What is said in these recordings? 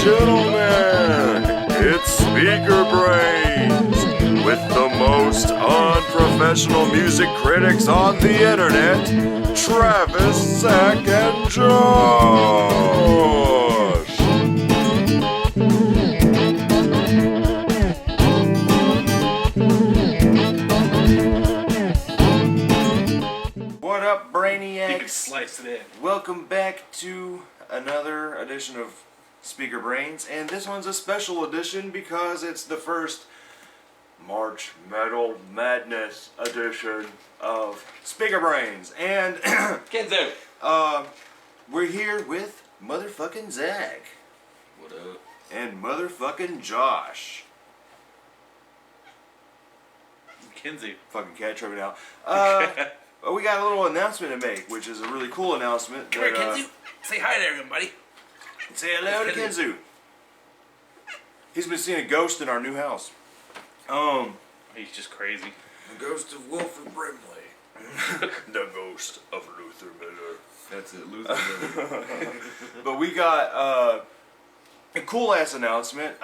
gentlemen, it's Speaker Brains with the most unprofessional music critics on the internet, Travis, Zach, and Josh. What up, Brainiacs? You can slice it in. Welcome back to another edition of Speaker Brains, and this one's a special edition because it's the first March Metal Madness edition of Speaker Brains, and Kenzo. we're here with motherfucking Zach. What up? And motherfucking Josh. Kenzie. Fucking cat tripping out. We got a little announcement to make, which is a really cool announcement. Come here, Kenzie. Say hi to everybody. Say hello to Kenzu. He's been seeing a ghost in our new house. He's just crazy. The ghost of Wilford Brimley. The ghost of Luther Miller. That's it, Luther Miller. But we got a cool ass announcement.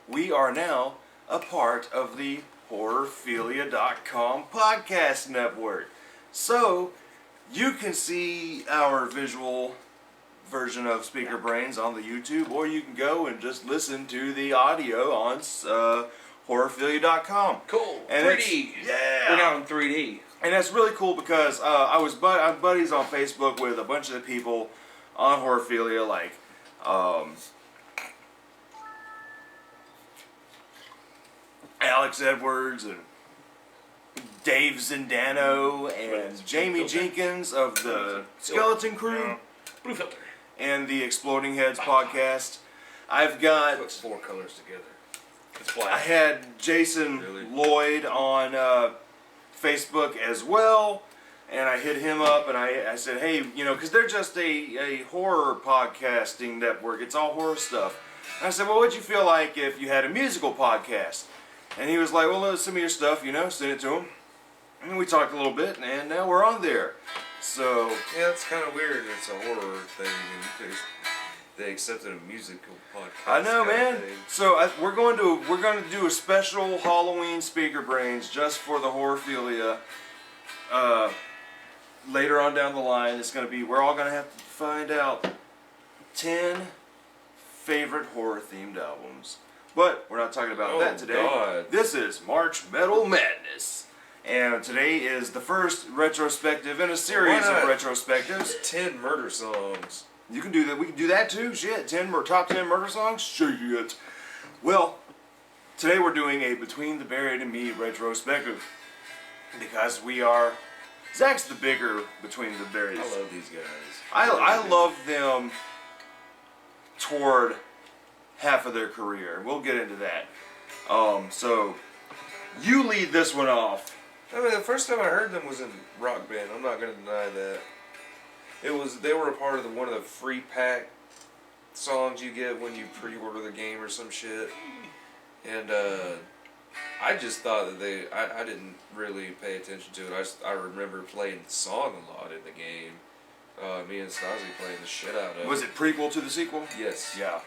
We are now a part of the Horrorphilia.com podcast network. So you can see our visual version of Speaker Brains on the YouTube, or you can go and just listen to the audio on Horrorphilia.com. Cool. And 3D. Yeah. We're now in 3D. And that's really cool because I'm buddies on Facebook with a bunch of the people on Horrorphilia, like Alex Edwards and Dave Zindano and Jamie Jenkins of the Skeleton Crew Blue filter. and the Exploding Heads podcast. I've got... Put 4 colors together. It's black. I had Jason Really? Lloyd on Facebook as well, and I hit him up and I said, hey, because they're just a horror podcasting network. It's all horror stuff. And I said, well, what'd you feel like if you had a musical podcast? And he was like, well, send me your stuff, send it to him. And we talked a little bit, and now we're on there. So... Yeah, it's kind of weird. It's a horror thing, and they accepted a musical podcast. I know, kind of man. thing. So we're going to do a special Halloween Speaker Brains just for the Horrorphilia. Later on down the line, it's going to be, we're all going to have to find out 10 favorite horror themed albums. But we're not talking about that today. God. This is March Metal Madness. And today is the first retrospective in a series of retrospectives. 10 murder songs. You can do that. We can do that too. Shit, top 10 murder songs. Shit. Well, today we're doing a Between the Buried and Me retrospective because we are. Zach's the bigger Between the Buried. I love these guys. I love them toward half of their career. We'll get into that. So you lead this one off. I mean, the first time I heard them was in Rock Band. I'm not going to deny that. They were a part of one of the free pack songs you get when you pre-order the game or some shit. And I just thought that I didn't really pay attention to it. I remember playing the song a lot in the game. Me and Stasi playing the shit out of it. Was it prequel to the sequel? Yes. Yeah.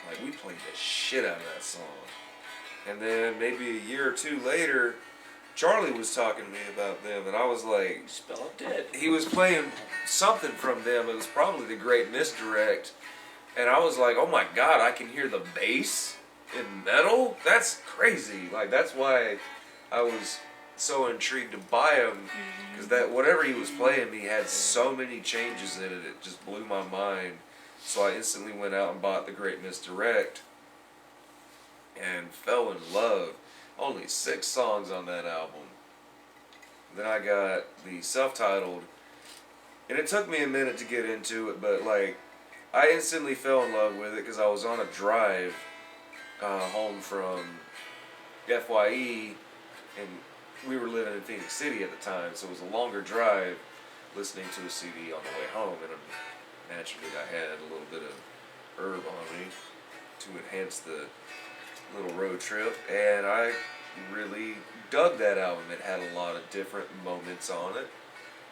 Like, we played the shit out of that song. And then maybe a year or two later, Charlie was talking to me about them, and I was like... Spell it dead. He was playing something from them. It was probably The Great Misdirect. And I was like, oh my god, I can hear the bass in metal? That's crazy. Like, that's why I was so intrigued to buy him. Because that whatever he was playing, he had so many changes in it. It just blew my mind. So I instantly went out and bought The Great Misdirect. And fell in love. Only 6 songs on that album. Then I got the self-titled, and it took me a minute to get into it, but like, I instantly fell in love with it because I was on a drive home from FYE, and we were living in Phoenix City at the time, so it was a longer drive listening to a CD on the way home, and naturally I had a little bit of herb on me to enhance the little road trip, and I really dug that album. It had a lot of different moments on it,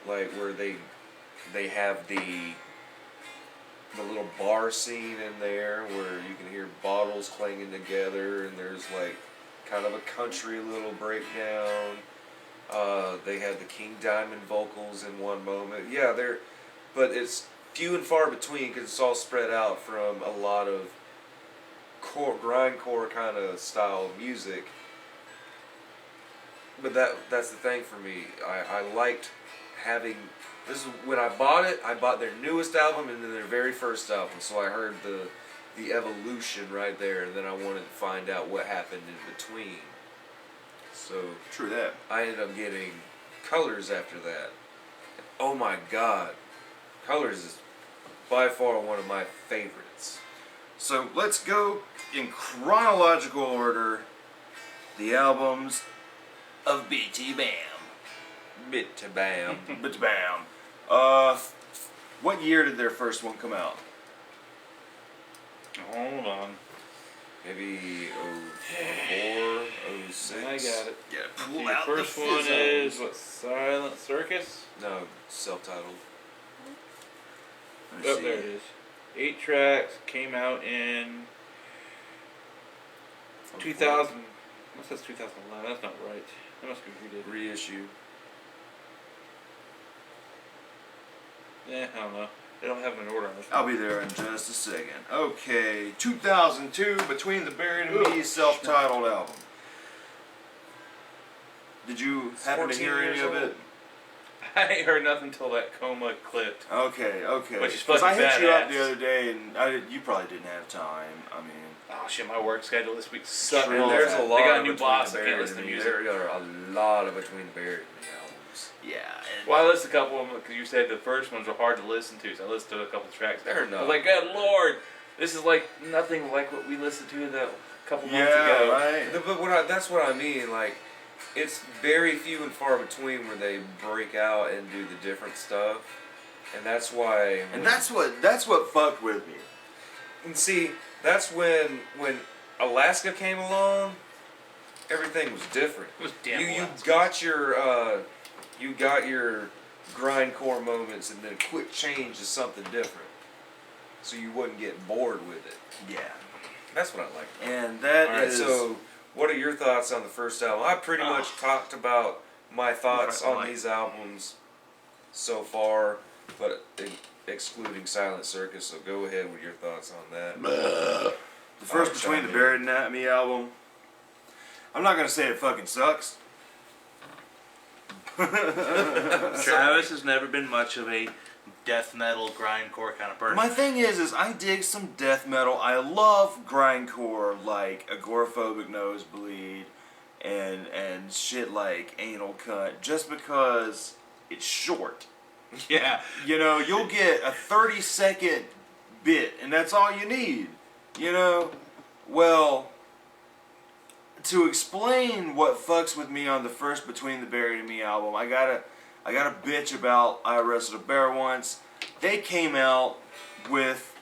like where they have the the little bar scene in there where you can hear bottles clanging together, and there's like kind of a country little breakdown. They had the King Diamond vocals in one moment. Yeah, but it's few and far between because it's all spread out from a lot of grindcore kind of style of music. But that's the thing for me. I liked having. This is when I bought it. I bought their newest album and then their very first album. So I heard the evolution right there, and then I wanted to find out what happened in between. So True that. I ended up getting Colors after that. Oh my God, Colors is by far one of my favorites. So let's go in chronological order. The albums of BTBAM. BTBAM. BTBAM. What year did their first one come out? Hold on. Maybe 04, 06. I got it. Yeah, The pull out the first one fizz is what? Silent Circus. No, self-titled. Let's Oh, see. there it is. 8 tracks, came out in 2000. What's that? 2011. That's not right. That must be redid. Reissue. I don't know. They don't have them in order on this. I'll be there in just a second. Okay, 2002, Between the Buried and Me, self-titled album. Did you happen to 14 hear any years of old. it? I ain't heard nothing until that coma clipped. Okay. Which is 'Cause I fucking hit you up badass. the other day, and you probably didn't have time. I mean, Oh shit, my work schedule this week sucks. True. And there's a lot They got a of new Between boss. the I can't Buried listen to and Me. music. There are a lot of Between the Buried and Me albums. yeah. And Well, I listened to a couple of them because you said the first ones were hard to listen to, so I listened to a couple of tracks. They're I not. was like, good lord, this is like nothing like what we listened to that couple months yeah, ago. right. But that's what I mean. Like, it's very few and far between where they break out and do the different stuff, and that's why. And that's what fucked with me. And see, that's when Alaska came along, everything was different. It was damn You Alaska. got your grindcore moments, and then quick change to something different, so you wouldn't get bored with it. Yeah. That's what I like. And that All right, is so what are your thoughts on the first album? I pretty much talked about my thoughts Right, on like- these albums so far, but excluding Silent Circus. So go ahead with your thoughts on that. the first Alright, Between chime the in. Buried and Me album. I'm not gonna say it fucking sucks. Travis has never been much of a death metal grindcore kind of person. My thing is I dig some death metal. I love grindcore like Agoraphobic Nosebleed and shit like Anal Cunt just because it's short. yeah. You know, you'll get a 30-second bit and that's all you need. You know? Well, to explain what fucks with me on the first Between the Buried and Me album, I gotta bitch about I Wrestled a Bear Once. They came out with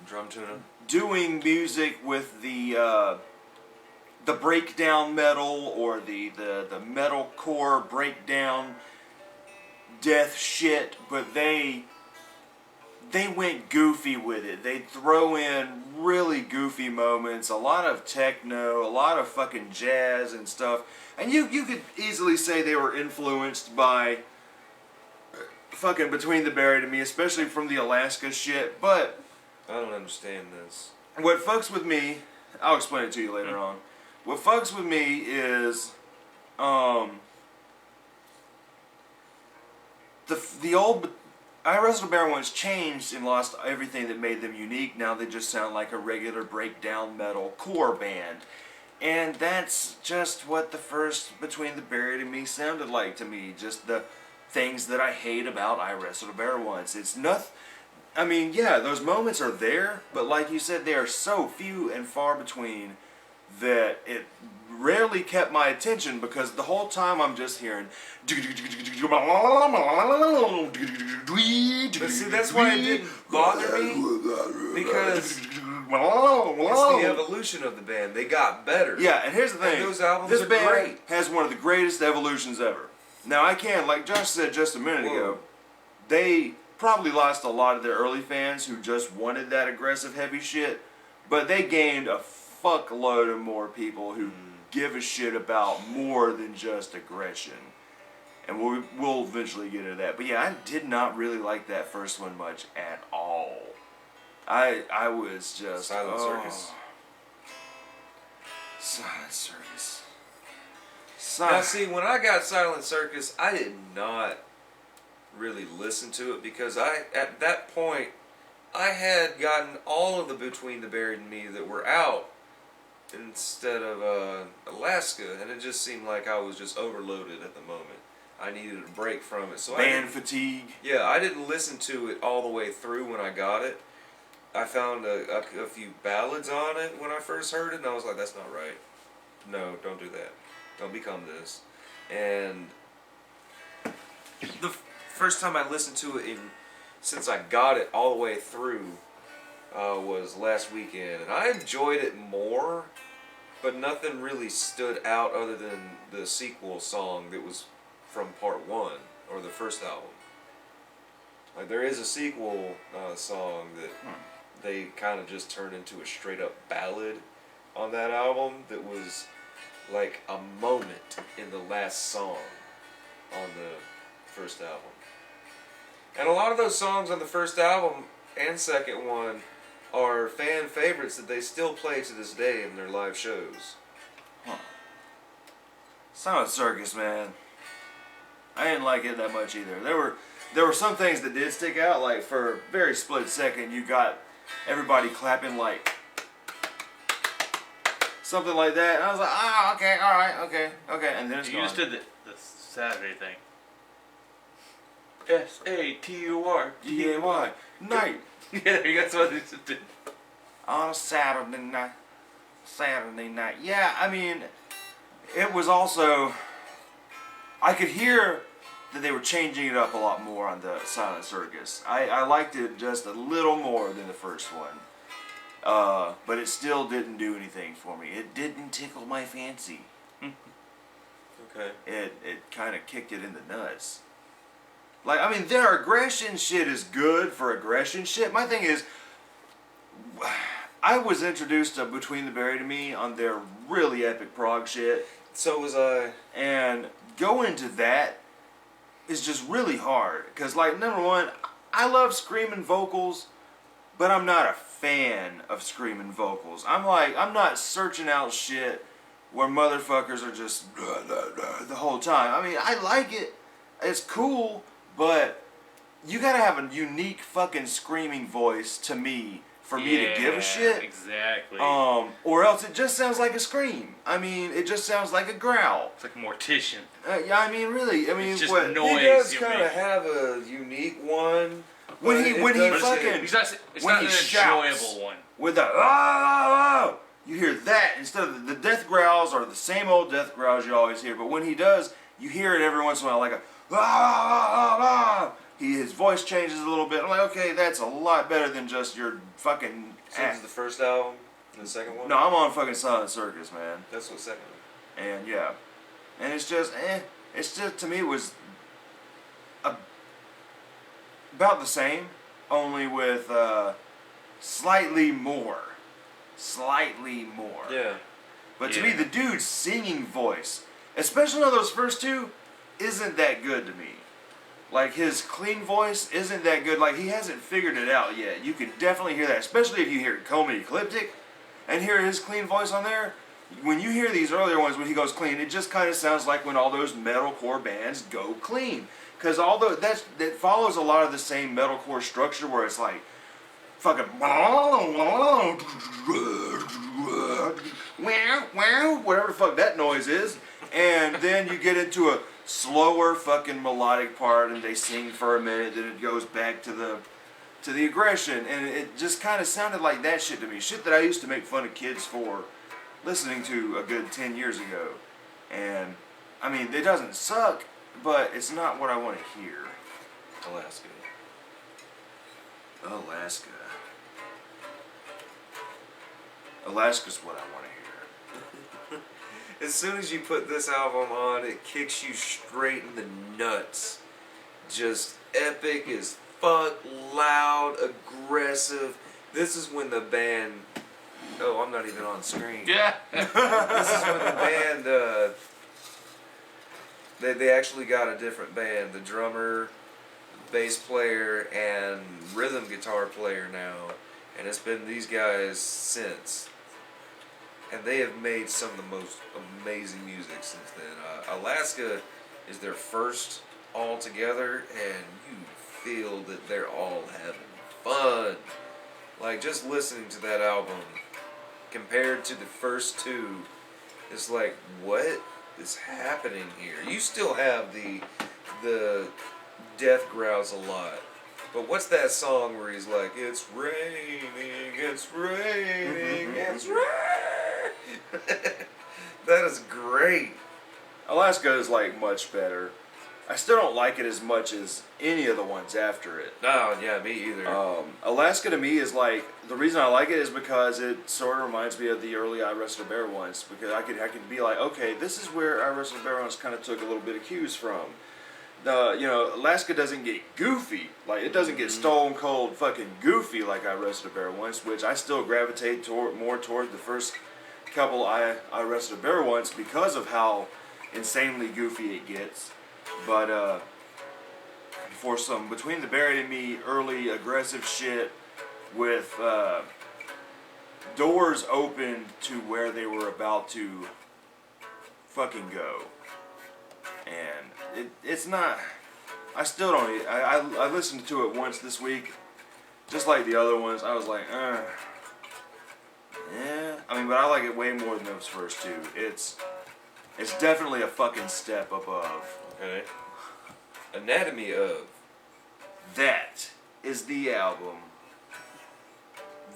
Drum tuna. doing music with the breakdown metal or the metalcore breakdown death shit, but they went goofy with it. They'd throw in really goofy moments, a lot of techno, a lot of fucking jazz and stuff. And you could easily say they were influenced by fucking Between the Buried and Me, especially from the Alaska shit. But I don't understand this. what fucks with me, I'll explain it to you later on. What fucks with me is the old I Wrestled a Bear Once changed and lost everything that made them unique. Now they just sound like a regular breakdown metal core band. And that's just what the first Between the Buried and Me sounded like to me. Just the things that I hate about I Wrestled a Bear Once. It's nothing. I mean, yeah, those moments are there, but like you said, they are so few and far between that it rarely kept my attention because the whole time I'm just hearing. But see, that's why it didn't bother me, because it's the evolution of the band. They got better. Yeah, and here's the thing. And those albums this are band great. has one of the greatest evolutions ever. Now I can, like Josh said just a minute ago, they probably lost a lot of their early fans who just wanted that aggressive, heavy shit. But they gained a fuckload of more people who give a shit about more than just aggression. And we'll eventually get into that. But yeah, I did not really like that first one much at all. I was just... Silent Circus. Silent Circus. Now see, when I got Silent Circus, I did not really listen to it because at that point, I had gotten all of the Between the Buried and Me that were out instead of Alaska, and it just seemed like I was just overloaded at the moment. I needed a break from it. So Band fatigue. Yeah, I didn't listen to it all the way through when I got it. I found a few ballads on it when I first heard it, and I was like, that's not right. No, don't do that. Don't become this. And the first time I listened to it since I got it all the way through was last weekend, and I enjoyed it more, but nothing really stood out other than the sequel song that was from part 1, or the first album. Like, there is a sequel song that they kind of just turned into a straight up ballad on that album that was like a moment in the last song on the first album. And a lot of those songs on the first album and second one are fan favorites that they still play to this day in their live shows. Silent Circus, man. I didn't like it that much either. There were some things that did stick out, like for a very split second you got everybody clapping like something like that, and I was like, okay, alright, okay, and then it's You gone. just did the Saturday thing. SATUR D-A-Y. Night. Yeah, there you go. That's what they just did. On a Saturday night. Saturday night. Yeah, I mean, it was also... I could hear that they were changing it up a lot more on the Silent Circus. I liked it just a little more than the first one. But it still didn't do anything for me. It didn't tickle my fancy. Okay. It kind of kicked it in the nuts. Like, I mean, their aggression shit is good for aggression shit. My thing is, I was introduced to Between the Buried and Me on their really epic prog shit. So was I. And going to that is just really hard. Because, like, number one, I love screaming vocals, but I'm not a fan of screaming vocals. I'm not searching out shit where motherfuckers are just the whole time. I mean, I like it. It's cool. But you gotta have a unique fucking screaming voice to me for me to give a shit. Exactly. Or else it just sounds like a scream. I mean, it just sounds like a growl. It's like Mortician. Yeah, I mean, really. I mean, It's just what? noise. He does you kind make. of have a unique one. When he does fucking- It's not when an he shouts. enjoyable one. With the ah, you hear that instead of the death growls are the same old death growls you always hear. But when he does, you hear it every once in a while like a his voice changes a little bit. I'm like, okay, that's a lot better than just your fucking. So this is the first album and the second one? No, I'm on fucking Silent Circus, man. That's what second one. And yeah, and it's just, it's just to me it was about the same, only with slightly more. Yeah. But to me, the dude's singing voice, especially on those first two, isn't that good to me. Like, his clean voice isn't that good. Like, he hasn't figured it out yet. You can definitely hear that, especially if you hear Comey Ecliptic and hear his clean voice on there. When you hear these earlier ones when he goes clean, it just kind of sounds like when all those metalcore bands go clean. Because although that follows a lot of the same metalcore structure where it's like fucking whatever the fuck that noise is, and then you get into a slower fucking melodic part and they sing for a minute, then it goes back to the aggression, and it just kind of sounded like that shit to me. Shit that I used to make fun of kids for listening to a good 10 years ago. And I mean, it doesn't suck, but it's not what I want to hear. Alaska. Alaska's what I want to hear. As soon as you put this album on, it kicks you straight in the nuts. Just epic as fuck loud, aggressive. This is when the band. Oh, I'm not even on screen. Yeah. This is when the band. They actually got a different band. The drummer, bass player, and rhythm guitar player now, and it's been these guys since. And they have made some of the most amazing music since then. Alaska is their first all together, and you feel that they're all having fun. Like, just listening to that album compared to the first two, it's like, what is happening here? You still have the death growls a lot. But what's that song where he's like, it's raining, it's raining, it's raining? That is great. Alaska is like much better. I still don't like it as much as any of the ones after it. Oh, yeah, me either. Alaska to me is like, the reason I like it is because it sort of reminds me of the early I Wrestled a Bear ones, because I could be like, okay, this is where I Wrestled a Bear ones kind of took a little bit of cues from. Alaska doesn't get goofy, like it doesn't get stone cold fucking goofy like I Wrestled a Bear once, which I still gravitate more toward the first couple I Wrestled a Bear once because of how insanely goofy it gets. But for some Between the Buried and Me early aggressive shit with doors open to where they were about to fucking go. And it's not, I still don't, I listened to it once this week, just like the other ones. I was like, yeah. I mean, but I like it way more than those first two. It's definitely a fucking step above. Okay. Anatomy of. That is the album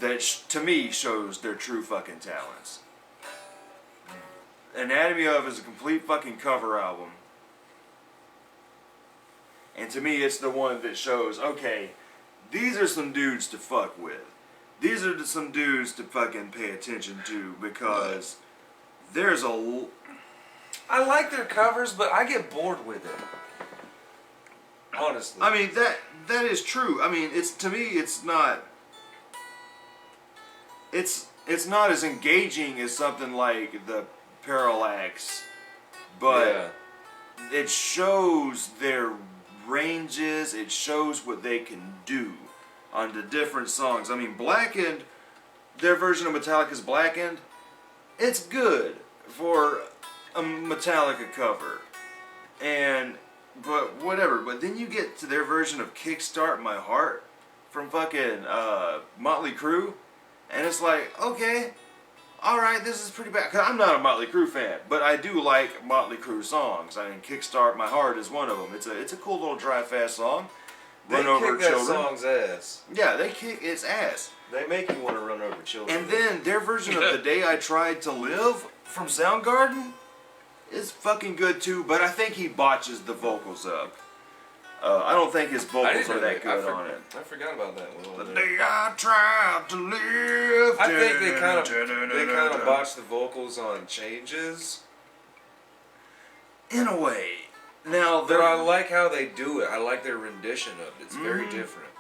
that to me shows their true fucking talents. Anatomy of is a complete fucking cover album. And to me, it's the one that shows, okay, these are some dudes to fuck with. These are some dudes to fucking pay attention to, because there's I like their covers, but I get bored with it. Honestly. I mean, that is true. I mean, to me, it's not as engaging as something like the Parallax, but it shows their ranges, it shows what they can do on the different songs. I mean, Blackened, their version of Metallica's Blackened, it's good for a Metallica cover, but whatever. But then you get to their version of Kickstart My Heart from fucking Motley Crue, and it's like, okay, alright, this is pretty bad. 'Cause I'm not a Motley Crue fan, but I do like Motley Crue songs. I mean, Kickstart My Heart is one of them. It's a cool little dry fast song. They Run Over kick that Children. song's ass. Yeah, they kick its ass. They make you want to run over children. And then their version of The Day I Tried to Live from Soundgarden is fucking good too, but I think he botches the vocals up. I don't think his vocals are that good on it. I forgot about that one. The day I tried to live. I think they kind of botched the vocals on Changes. In a way. Now, But I like how they do it. I like their rendition of it. It's very different.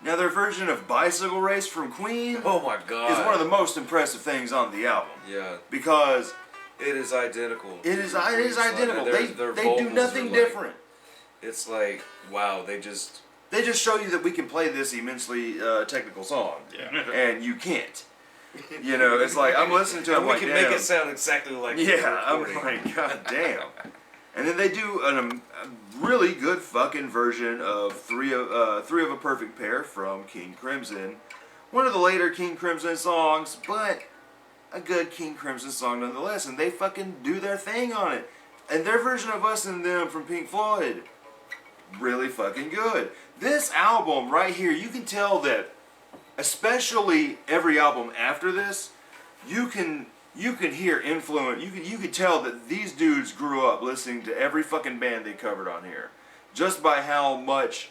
Now their version of Bicycle Race from Queen Oh my god. is one of the most impressive things on the album. Yeah. Because It is identical. it is identical. Their They do vocals nothing are different. It's like, wow, they just... They just show you that we can play this immensely technical song. Yeah. And you can't. You know, it's like, I'm listening to it, I'm we like, can damn. make it sound exactly like Yeah, I'm recording. like, god damn. And then they do a really good fucking version of Three of a Perfect Pair from King Crimson. One of the later King Crimson songs, but a good King Crimson song nonetheless. And they fucking do their thing on it. And their version of Us and Them from Pink Floyd, really fucking good. This album right here, you can tell that, especially every album after this, you can hear influence. You can tell that these dudes grew up listening to every fucking band they covered on here, just by how much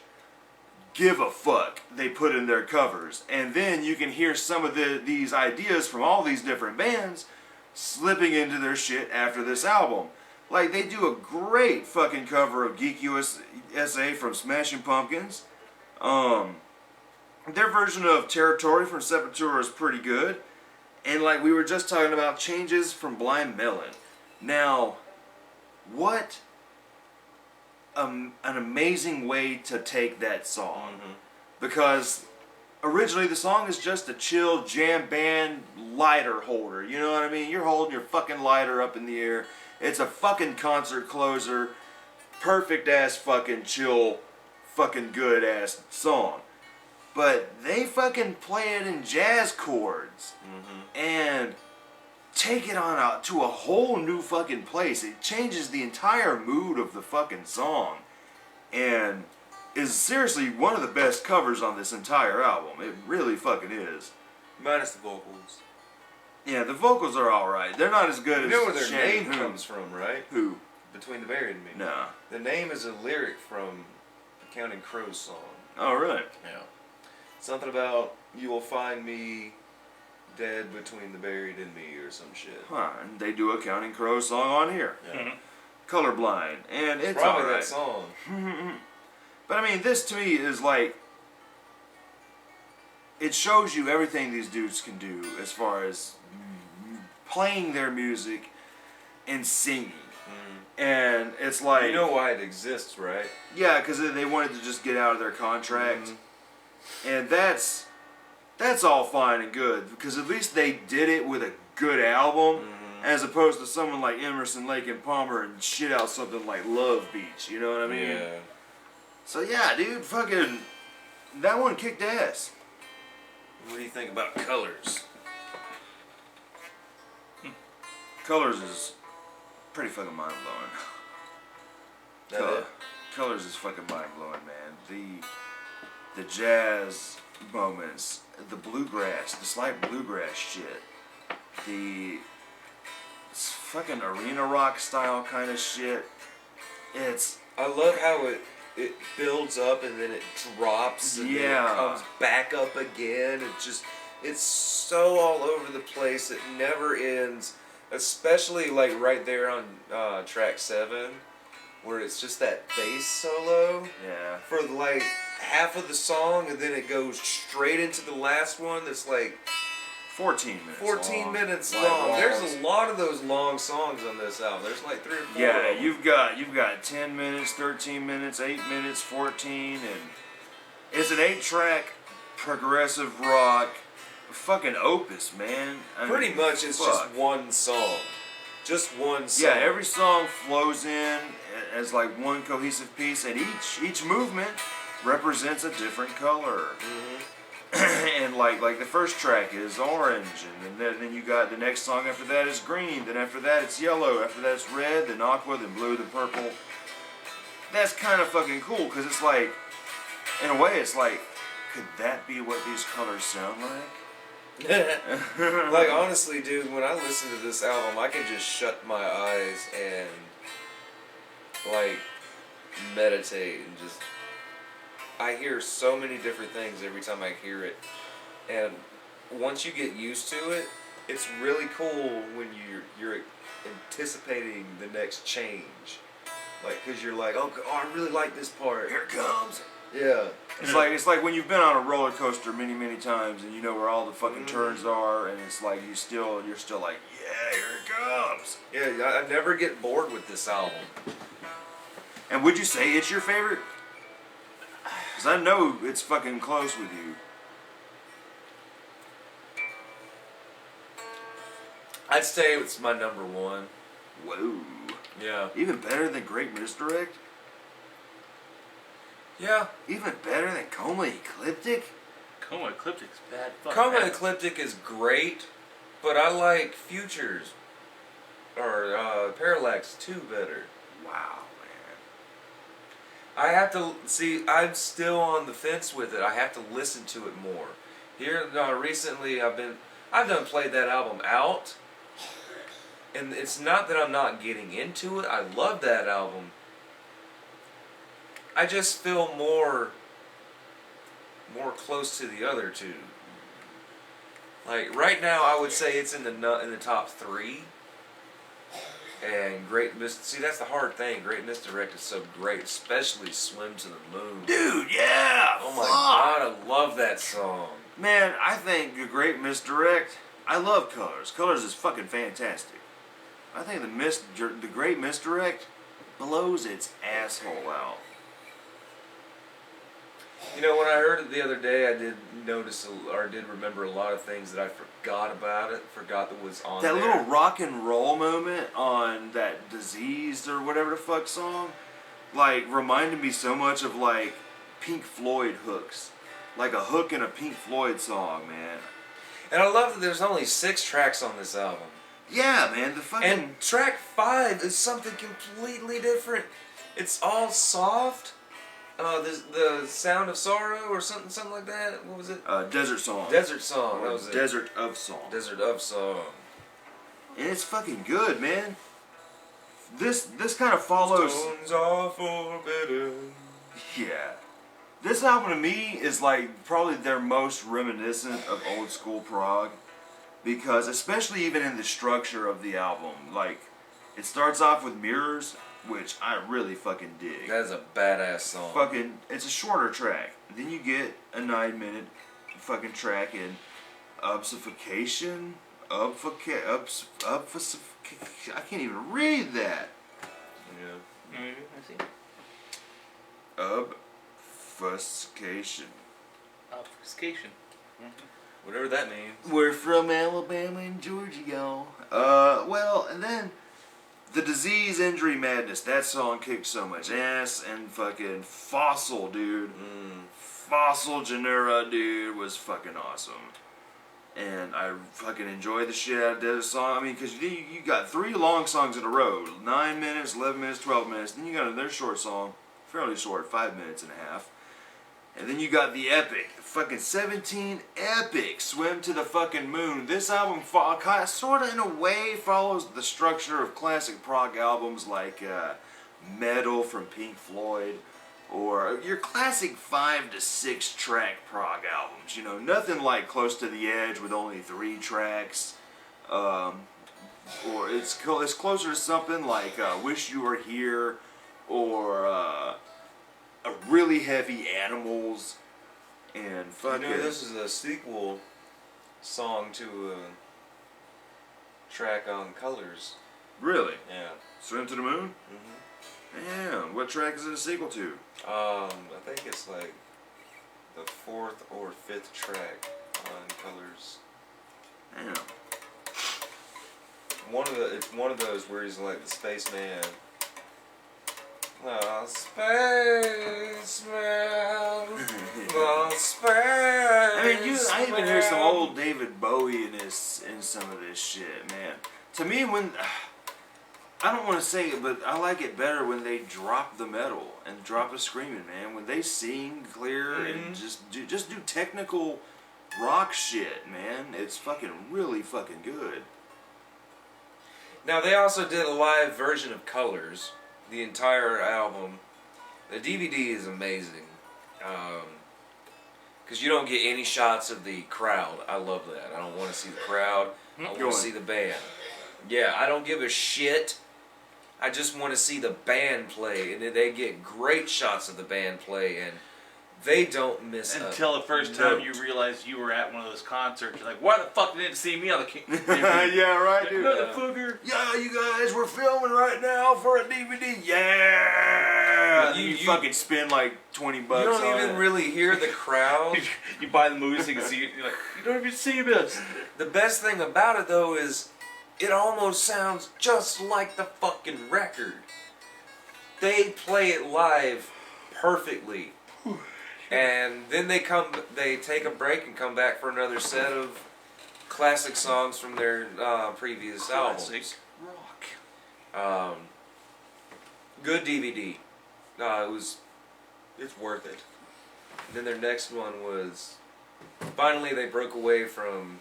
give a fuck they put in their covers. And then you can hear some of these ideas from all these different bands slipping into their shit after this album. Like, they do a great fucking cover of Geek USA from Smashing Pumpkins. Their version of Territory from Sepultura is pretty good. And like we were just talking about, Changes from Blind Melon. Now, what an amazing way to take that song. Mm-hmm. Because originally the song is just a chill jam band lighter holder. You know what I mean? You're holding your fucking lighter up in the air. It's a fucking concert closer. Perfect ass fucking chill, fucking good ass song. But they fucking play it in jazz chords. Mm-hmm. And take it on to a whole new fucking place. It changes the entire mood of the fucking song. And is seriously one of the best covers on this entire album. It really fucking is. Minus the vocals. Yeah, the vocals are alright. They're not as good You as know where their Shannon name Hoon. comes from, right? Who? Between the Buried and Me. Nah. The name is a lyric from a Counting Crows song. Oh, really? Yeah. Something about you will find me dead between the buried and me or some shit. Huh. And they do a Counting Crows song on here. Yeah. Colorblind. And it's Probably alright. that song. But I mean, this to me is like, it shows you everything these dudes can do as far as playing their music and singing. And it's like, You know why it exists, right? yeah, because they wanted to just get out of their contract. And that's all fine and good, because at least they did it with a good album, as opposed to someone like Emerson, Lake and Palmer and shit out something like Love Beach, you know what I mean? Yeah. So yeah, dude, fucking, that one kicked ass. What do you think about Colors? Colors is pretty fucking mind blowing. That it? Colors is fucking mind blowing, man. The jazz moments, the bluegrass, the slight bluegrass shit, the fucking arena rock style kind of shit. It's I love how it builds up and then it drops and then Yeah. it comes back up again. It's so all over the place. It never ends. Especially like right there on track 7, where it's just that bass solo yeah. for like half of the song, and then it goes straight into the last one that's like 14 minutes 14 long. minutes Like long. walls. There's a lot of those long songs on this album. There's like 3 or 4. Yeah, of them. you've got 10 minutes, 13 minutes, 8 minutes, 14, and it's an 8-track progressive rock fucking opus, man. I Pretty mean, much it's fuck. just one song. Just one song. Yeah, every song flows in as like one cohesive piece, and each movement represents a different color. And like the first track is orange, and then you got the next song after that is green, then after that it's yellow, after that it's red, then aqua, then blue, then purple. That's kind of fucking cool, because it's like, in a way, it's like, could that be what these colors sound like? Like, honestly, dude, when I listen to this album, I can just shut my eyes and like meditate and just I hear so many different things every time I hear it. And once you get used to it, it's really cool when you're anticipating the next change. Like, cause you're like, oh, I really like this part. Here it comes. Yeah. It's like when you've been on a roller coaster many times, and you know where all the fucking turns are, and it's like you're still like, yeah, here it comes. Yeah, I never get bored with this album. And would you say it's your favorite? Because I know it's fucking close with you. I'd say it's my number 1. Whoa. Yeah. Even better than Great Misdirect? Yeah. Even better than Coma Ecliptic? Coma Ecliptic's bad fuck. Coma man. Ecliptic is great, but I like Futures or Parallax 2 better. Wow, man. I have to see. I'm still on the fence with it. I have to listen to it more. Here, recently, I've done played that album out, and it's not that I'm not getting into it. I love that album. I just feel more close to the other two. Like right now, I would say it's in the top 3. And see, that's the hard thing. Great Misdirect is so great, especially Swim to the Moon. Dude, yeah! Oh my god, I love that song. Man, I think The Great Misdirect, I love Colors. Colors is fucking fantastic. I think the Great Misdirect blows its asshole out. You know, when I heard it the other day, I did notice or did remember a lot of things that I forgot about it, forgot that was on That there. little rock and roll moment on that Diseased or whatever the fuck song, like, reminded me so much of, like, Pink Floyd hooks. Like a hook in a Pink Floyd song, man. And I love that there's only 6 tracks on this album. Yeah, man, the fucking... And track 5 is something completely different. It's all soft. The Sound of Sorrow or something like that. What was it? Desert Song. Desert Song. That was it. Desert of Song. Desert of Song. And it's fucking good, man. This kind of follows... Stones are forbidden. Yeah. This album to me is like probably their most reminiscent of old school prog. Because especially even in the structure of the album, like, it starts off with Mirrors, which I really fucking dig. That is a badass song. It's a shorter track. Then you get a 9-minute fucking track in Obfuscation. I can't even read that. Yeah. I see. Obfuscation. Obfuscation. Whatever that means. We're from Alabama and Georgia, y'all. Well, and then The Disease, Injury, Madness. That song kicked so much ass. And fucking Fossil, dude. Fossil Genera, dude, was fucking awesome. And I fucking enjoyed the shit out of Desert Song. I mean, because you got 3 long songs in a row. 9 minutes, 11 minutes, 12 minutes. Then you got another short song. Fairly short, 5 minutes and a half. And then you got the epic, fucking 17 epic, Swim to the fucking Moon. This album sort of in a way follows the structure of classic prog albums like Metal from Pink Floyd, or your classic 5 to 6 track prog albums. You know, nothing like Close to the Edge with only 3 tracks. Or it's closer to something like Wish You Were Here, or a really heavy Animals, and fucking... You know, this is a sequel song to a track on Colors. Really? Yeah. Swim to the Moon? Damn, what track is it a sequel to? I think it's like the 4th or 5th track on Colors. Damn. It's one of those where he's like the spaceman. The spaceman, the spaceman. I even hear some old David Bowie in some of this shit, man. To me, when I don't want to say it, but I like it better when they drop the metal and drop the screaming, man. When they sing clear and just do technical rock shit, man. It's fucking really fucking good. Now they also did a live version of Colors, the entire album. The DVD is amazing, because you don't get any shots of the crowd. I love that. I don't want to see the crowd. I want to see the band. Yeah, I don't give a shit. I just want to see the band play, and they get great shots of the band play, and they don't miss until the first time you realize you were at one of those concerts. You're like, why the fuck didn't you see me on the Yeah, right, dude. Motherfucker. Yeah, you guys, we're filming right now for a DVD. Yeah. You fucking spend like $20. You don't even really hear the crowd. You buy the movie so you can see it. You're like, you don't even see this. The best thing about it though is, it almost sounds just like the fucking record. They play it live perfectly. And then they take a break and come back for another set of classic songs from their previous albums. Rock. Good DVD. It's worth it. And then their next one was, finally they broke away from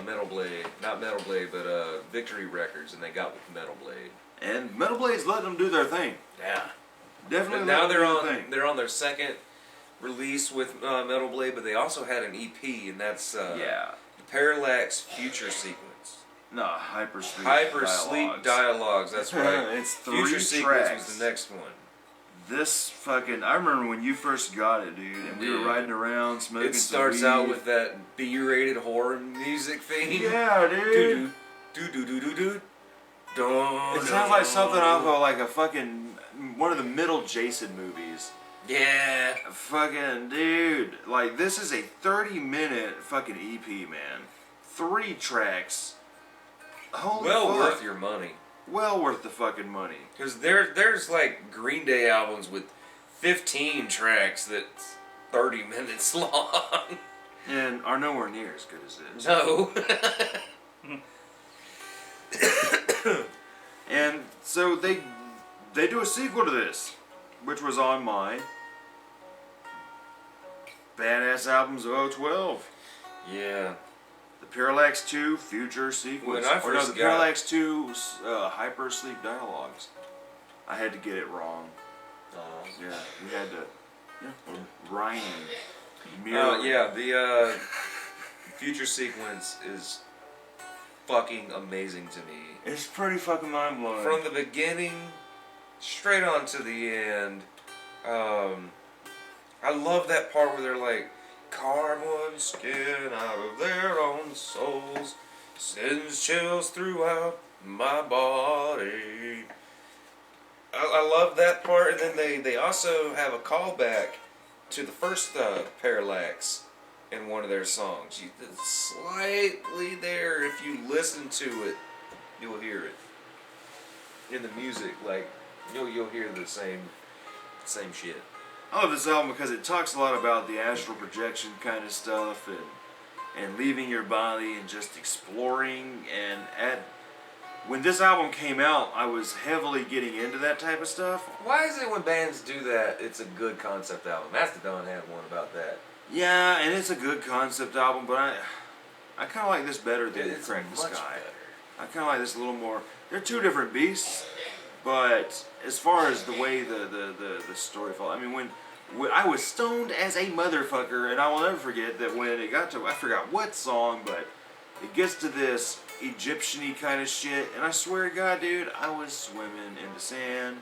Metal Blade, not Metal Blade, but Victory Records, and they got with Metal Blade. And Metal Blade's letting them do their thing. Yeah. Definitely. But now they're on their second release with Metal Blade, but they also had an EP, and that's the Parallax Future Sequence. No, Hypersleep Hypersleep Dialogues. That's right. It's 3 Future Sequence tracks. was the next one. This fucking... I remember when you first got it, dude, and we were Dude. riding around smoking It starts some out weed. with that B-rated horror music theme. Yeah, dude. Do do do do do. It sounds like something off of like a fucking... one of the middle Jason movies. Yeah. Fucking dude. Like, this is a 30-minute fucking EP, man. 3 tracks. Holy Well fuck. worth your money. Well worth the fucking money. Because there's like Green Day albums with 15 tracks that's 30 minutes long. And are nowhere near as good as this. No. And so they do a sequel to this, which was on my Badass Albums of 012. Yeah. The Parallax 2 Future Sequence. When I first the got- Parallax 2 Hypersleep Dialogues. I had to get it wrong. Yeah, we had to rhyme. Yeah, the Future Sequence is fucking amazing to me. It's pretty fucking mind blowing. From the beginning straight on to the end. I love that part where they're like, carbon skin out of their own souls sends chills throughout my body. I love that part, and then they also have a callback to the first Parallax in one of their songs. It's slightly there. If you listen to it, you'll hear it in the music. Like you'll hear the same shit. I love this album because it talks a lot about the astral projection kind of stuff and leaving your body and just exploring. And when this album came out, I was heavily getting into that type of stuff. Why is it when bands do that, it's a good concept album? Mastodon had one about that. Yeah, and it's a good concept album, but I kind of like this better than It's Crack the much Sky. better. I kind of like this a little more. They're two different beasts, but as far as the way the story falls, I mean, when I was stoned as a motherfucker, and I will never forget that when it got to, I forgot what song, but it gets to this Egyptian-y kind of shit, and I swear to God, dude, I was swimming in the sand,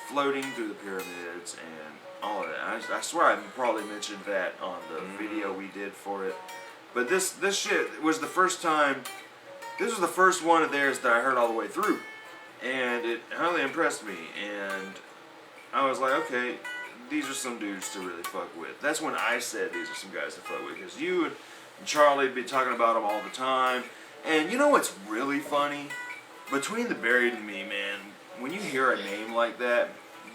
floating through the pyramids, and all of that. I swear I probably mentioned that on the video we did for it. But this shit was the first time, this was the first one of theirs that I heard all the way through, and it highly impressed me, and I was like, okay, these are some dudes to really fuck with. That's when I said these are some guys to fuck with, because you and Charlie would be talking about them all the time. And you know what's really funny? Between the Buried and Me, man, when you hear a name like that,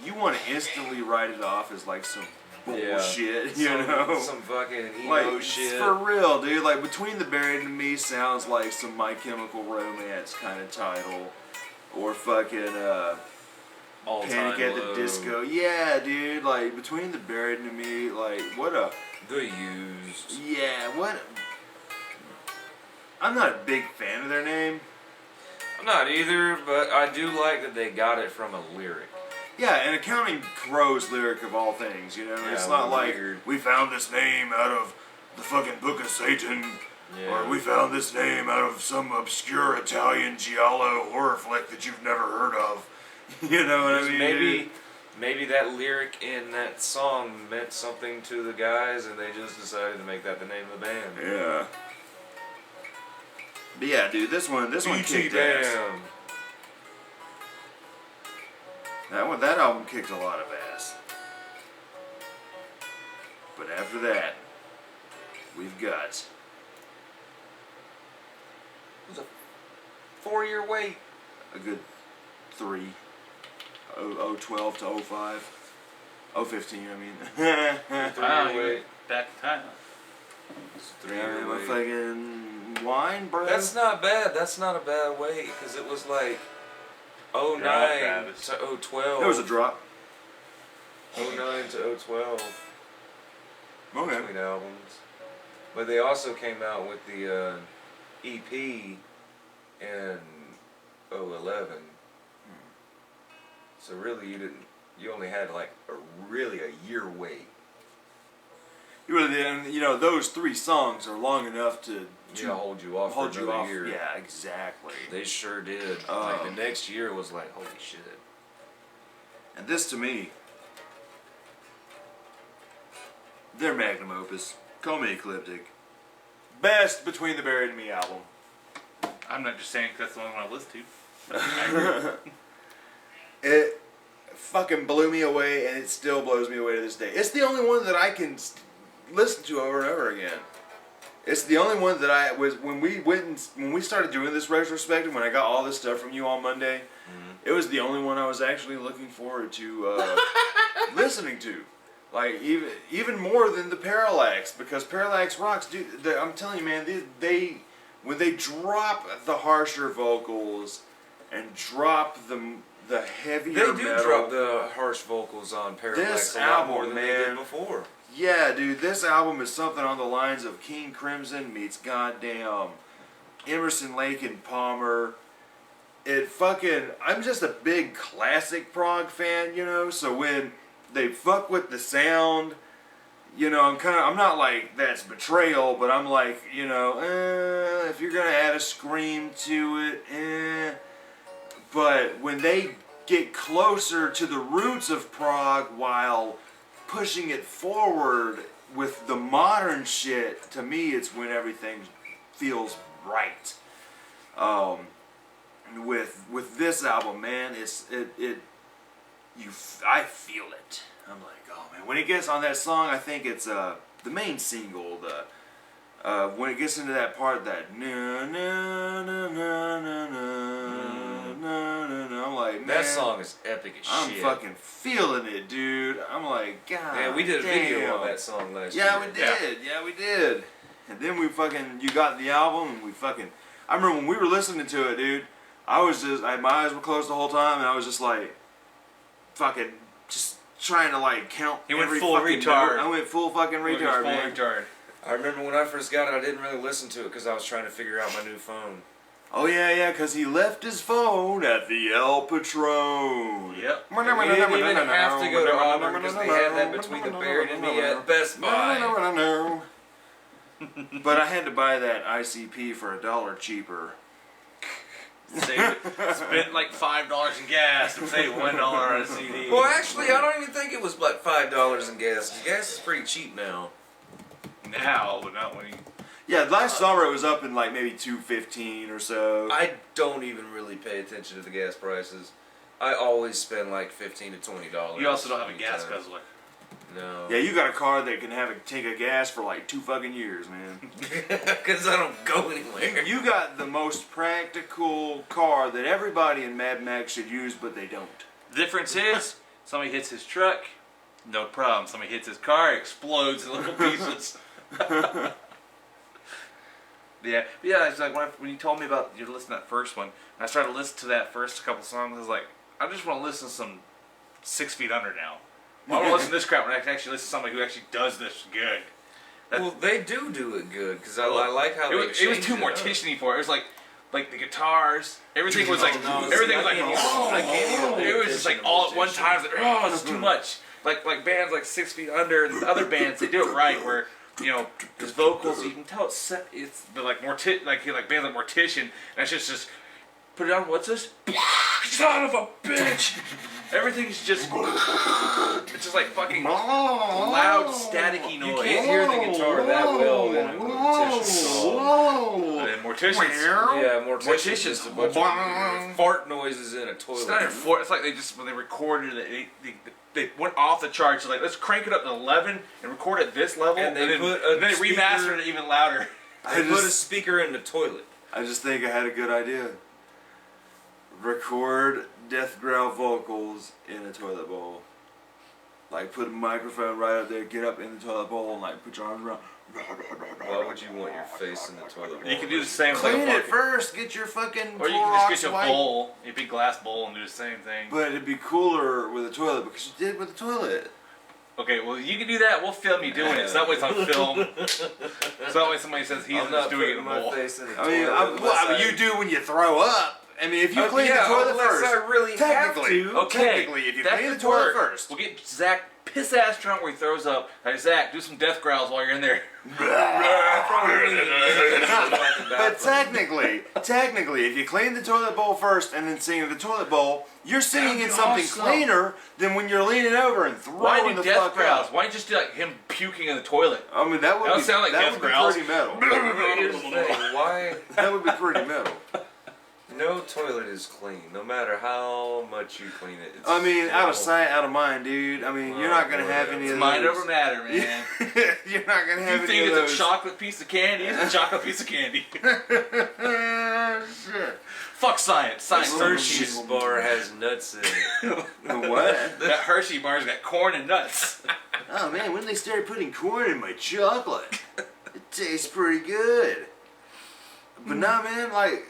you want to instantly write it off as like some bullshit, you know? Some fucking emo Like, shit. for real, dude. Like, Between the Buried and Me sounds like some My Chemical Romance kind of title. Or fucking, All Panic Time at the Low. Disco. Yeah, dude. Like, Between the Buried and Me, like, what a... The Used. Yeah, what... I'm not a big fan of their name. I'm not either, but I do like that they got it from a lyric. Yeah, and a Counting Crows lyric of all things, you know? Yeah, It's not like, weird. we found this name out of the fucking Book of Satan, Yeah. or we found this name out of some obscure Italian giallo horror flick that you've never heard of. You know what I mean? Maybe that lyric in that song meant something to the guys, and they just decided to make that the name of the band. Yeah. But yeah, dude, this one kicked ass. BTBAM. That album kicked a lot of ass. But after that, we've got It was a 4-year wait. a good 3. 012 to 05. 015, I mean. Wow, Wait. you're back in time. It's a Yeah, 3-year my wait. fucking wine, bro. That's not bad. That's not a bad wait, because it was like 09 Travis. to 012. There was a drop. 09 to 012 Okay. between albums. But they also came out with the EP in 011. So really you only had like a year wait. He really did. And, you know, those 3 songs are long enough to hold you off hold for you another off. year. Yeah, exactly. They sure did. Like the next year was like, holy shit. And this to me, their magnum opus, Call Me Ecliptic, best Between the Buried and Me album. I'm not just saying 'cause that's the one I listen to. It fucking blew me away, and it still blows me away to this day. It's the only one that I can listen to over and over again. It's the only one that I was when we started doing this retrospective. When I got all this stuff from you on Monday, it was the only one I was actually looking forward to listening to. Like even more than the Parallax, because Parallax rocks, dude. I'm telling you, man, they when they drop the harsher vocals and drop the heavier They do metal, drop the harsh vocals on Parallax This a lot album, more than they man. did before. Yeah, dude, this album is something on the lines of King Crimson meets goddamn Emerson, Lake and Palmer. I'm just a big classic prog fan, you know, so when they fuck with the sound, you know, I'm not like, that's betrayal, but I'm like, you know, if you're gonna add a scream to it, But when they get closer to the roots of prog while pushing it forward with the modern shit, to me it's when everything feels right. With this album, man, I feel it. I'm like, oh man, when it gets on that song, I think it's the main single, when it gets into that part, that na na na na na na na na, I'm like, man, That song is epic as I'm shit. fucking feeling it, dude. I'm like, God. Yeah, we did a video damn. on that song last year. Yeah, we did. Yeah, we did. And then you got the album, and I remember when we were listening to it, dude. My eyes were closed the whole time, and I was just like, fucking, just trying to like count. He went every full fucking retard. note. I went full fucking retard, man. Retard. I remember when I first got it, I didn't really listen to it because I was trying to figure out my new phone. Oh yeah, because he left his phone at the El Patron. Yep. We didn't even have to go to Auburn because they had that Between the Buried and Me at Best Buy. But I had to buy that ICP for $1 cheaper. Spent like $5 in gas and saved $1 on a CD. Well, actually, I don't even think it was like $5 in gas. Gas is pretty cheap now. Now, but not when he. Yeah, last summer it was up in like maybe $2.15 or so. I don't even really pay attention to the gas prices. I always spend like $15 to $20. You also don't have a gas guzzler. No. Yeah, you got a car that can have a tank of gas for like 2 fucking years, man. Because I don't go anywhere. You got the most practical car that everybody in Mad Max should use, but they don't. The difference is, somebody hits his truck, no problem. Somebody hits his car, it explodes in little pieces. Yeah, it's like when you told me about you listening to that first one, and I started to listen to that first couple songs, I was like, I just want to listen to some 6 Feet Under now. I want to listen to this crap when I can actually listen to somebody who actually does this good. Well, they do it good because I like how it was too mortician-y for it. It was like the guitars, everything was like everything was like it was just like all at one time. Like, oh, it's too much. Like bands like 6 Feet Under and the other bands, they do it right where. You know, his vocals, you can tell it's like bands like Mortician, and it's just put it on. What's this? Son of a bitch! Everything's just it's just like fucking loud, staticky noise. You can't hear the guitar that well in a Mortician song. And Mortician's Mortician's just a bunch of fart noises in a toilet. It's not even fart. It's like they just when they recorded it, they went off the charts. So like, let's crank it up to 11 and record at this level, and then remastered it even louder. They put a speaker in the toilet. I just think I had a good idea. Record death growl vocals in a toilet bowl. Like put a microphone right up there, get up in the toilet bowl, and like put your arms around. Why would you want your face in the toilet bowl? You can do the same. Clean like it first. Get your fucking. Or you can just get your bowl, a big glass bowl, and do the same thing. But it'd be cooler with a toilet because you did with the toilet. Okay, well you can do that. We'll film you doing it. So that way it's on film. So that way somebody says he's just doing it in the bowl. You do when you throw up. I mean, if you clean the toilet first. I really technically, have to. Okay, technically, if you that clean the could toilet work. first. We'll get Zach piss ass drunk where he throws up. Hey, Zach, do some death growls while you're in there. But technically, if you clean the toilet bowl first and then sing in the toilet bowl, you're singing in something cleaner than when you're leaning over and Why throwing do the death fuck growls? out. Why don't you just do like him puking in the toilet? I mean, that would That be, sound like that death would be growls. pretty metal. Here's the thing, why That would be pretty metal. no toilet is clean, no matter how much you clean it. It's I mean, out of still- sight, out of mind, dude. I mean, you're not gonna have any It's of mind those. over matter, man. You're not gonna have You any think of it's those. a chocolate piece of candy? It's a chocolate piece of candy. Shit. Fuck science. Science This don't Hershey's shit. bar has nuts in it. The what? That Hershey bar's got corn and nuts. Oh man, when they started putting corn in my chocolate, it tastes pretty good. But nah, man, like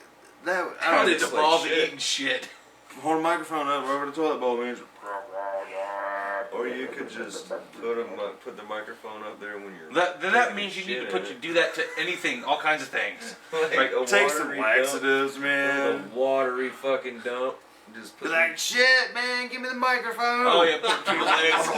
that. How did it it's like evolve to shit. eating shit? Hold the microphone up over the toilet bowl, man. Or you could just put the microphone up there when you're. Then that means you shit need to in it. do that to anything, all kinds of things. like a Take some watery laxatives, dump, man. a watery fucking dump. Just Be put like, shit, man, give me the microphone. Oh yeah, put it between your legs.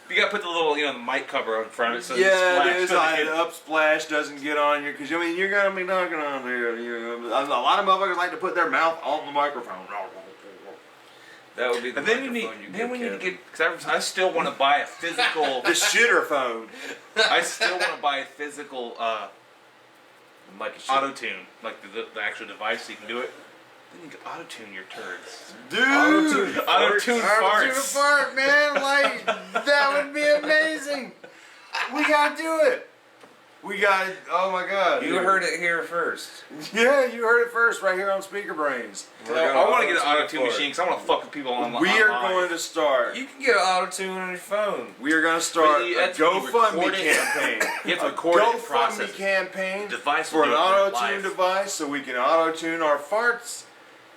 You gotta put the little, the mic cover in front of it so Yeah, it dude, splash. so the upsplash doesn't get on you, because I mean, you're gonna be knocking on there. A lot of motherfuckers like to put their mouth on the microphone. That would be the And then you need, microphone then we need to Kevin. get, because I still want to buy a physical. The shitter phone. I still want to buy a physical Like a shit. auto tune, like the actual device, so you can do it. Then you can auto tune your turds. Dude! Auto tune Auto-tune a farts. fart, man. Like, that would be amazing. We gotta do it. We gotta, oh my god. You heard it here first. Yeah, you heard it first right here on Speaker Brains. I want to get an auto tune machine because I want to fuck with people online. We are going to start. You can get an auto tune on your phone. We are going to start But a that's when you GoFundMe record it. campaign. You have to A record it and GoFundMe process it. campaign Device for will an do it auto-tune live. device so we can auto-tune our farts,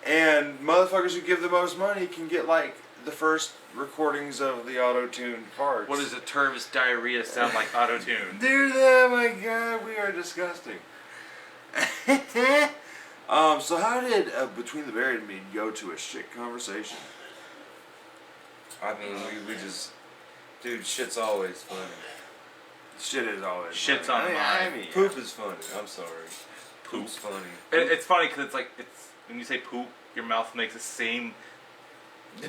and motherfuckers who give the most money can get like the first recordings of the auto-tune farts. What does a term's diarrhea sound like auto tune? Dude, oh my god, we are disgusting. So how did Between the Buried and Me go to a shit conversation? I mean, we just, dude, shit's always funny. Shit is always Shit's funny. on I mine. mean, Poop is funny. I'm sorry. Poop. Poop's funny. It's funny because it's like when you say poop, your mouth makes the same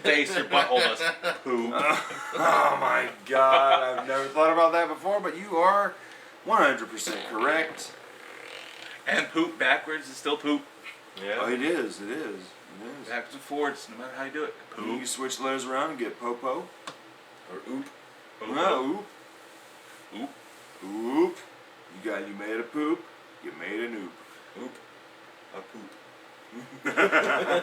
face your butthole does. Poop. Oh my god, I've never thought about that before, but you are 100% correct. And poop backwards is still poop. Oh, Yeah. it is. Backwards and forwards, no matter how you do it. You Poop. can switch letters around and get popo. Or oop. No, oop. Oop. Oop. You made a poop. You made an oop. Oop. A poop.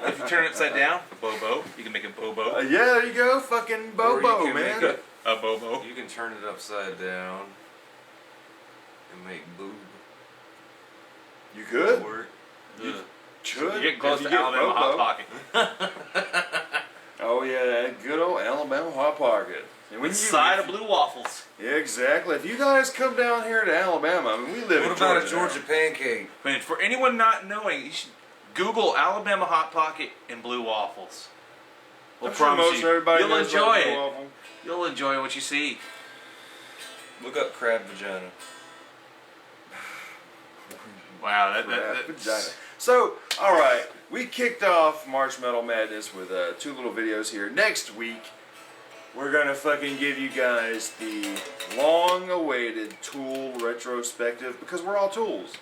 If you turn it upside down, a bobo, you can make a bobo. Yeah, there you go. Fucking Or you bobo, can man. make A bobo. You can turn it upside down and make boob. You could. Work. You Should. get close If to you get Alabama Hot bobo. Pocket. Oh yeah, that good old Alabama Hot Pocket. And when With side of blue waffles. Yeah, exactly. If you guys come down here to Alabama, I mean, we live in What about a Georgia. Georgia pancake? I mean, for anyone not knowing, you should Google Alabama Hot Pocket and blue waffles. We'll I'm sure promise most you, everybody you'll knows enjoy about it. blue waffle. You'll enjoy what you see. Look up crab vagina. Wow, Crap, vagina. So, all right, we kicked off March Metal Madness with 2 little videos here. Next week, we're gonna fucking give you guys the long-awaited Tool retrospective because we're all Tools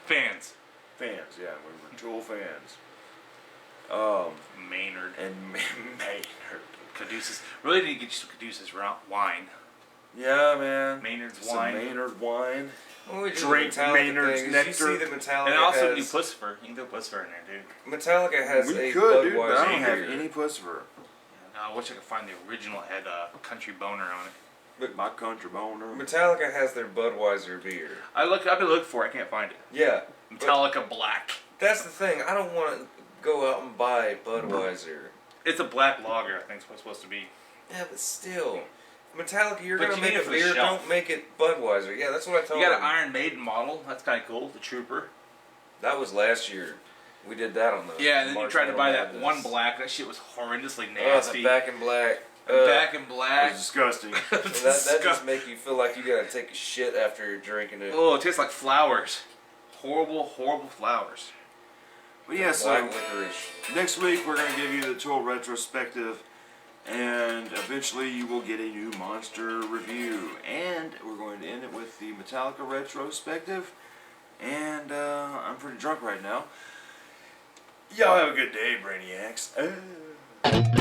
fans. fans. Yeah, we're Tool fans. Maynard. And Maynard. Caduceus. Really need to get you some Caduceus wine. Yeah, man. Maynard's Some wine. Maynard wine. When we did Drink the Metallica Maynard's thing, nectar. Did you see that Metallica And also has, do Pussifer. You can do Pussifer in there, dude. Metallica has We a could, dude, but I Budweiser don't have beer. any pussifer. I wish I could find the original had Country Boner on it. But My country boner. Metallica has their Budweiser beer. I've been looking for it. I can't find it. Yeah. Metallica Black. That's the thing. I don't want to go out and buy Budweiser. It's a black lager, I think it's supposed to be. Yeah, but still. Metallica, you're But going to you make need it a for the beer, shelf. don't make it Budweiser. Yeah, that's what I told You got him. an Iron Maiden model. That's kind of cool. The Trooper. That was last year. We did that on the. Yeah, and then you March tried to buy that Madness. one black. That shit was horrendously Oh, nasty. the Back in Black. Back in It black. was disgusting. That just make you feel like you gotta take a shit after you're drinking it. Oh, it tastes like flowers. Horrible, horrible flowers. But yeah, so Black licorice. next week we're going to give you the total retrospective, and eventually you will get a new monster review. And we're going to end it with the Metallica retrospective. And I'm pretty drunk right now. Y'all have a good day, Brainiacs.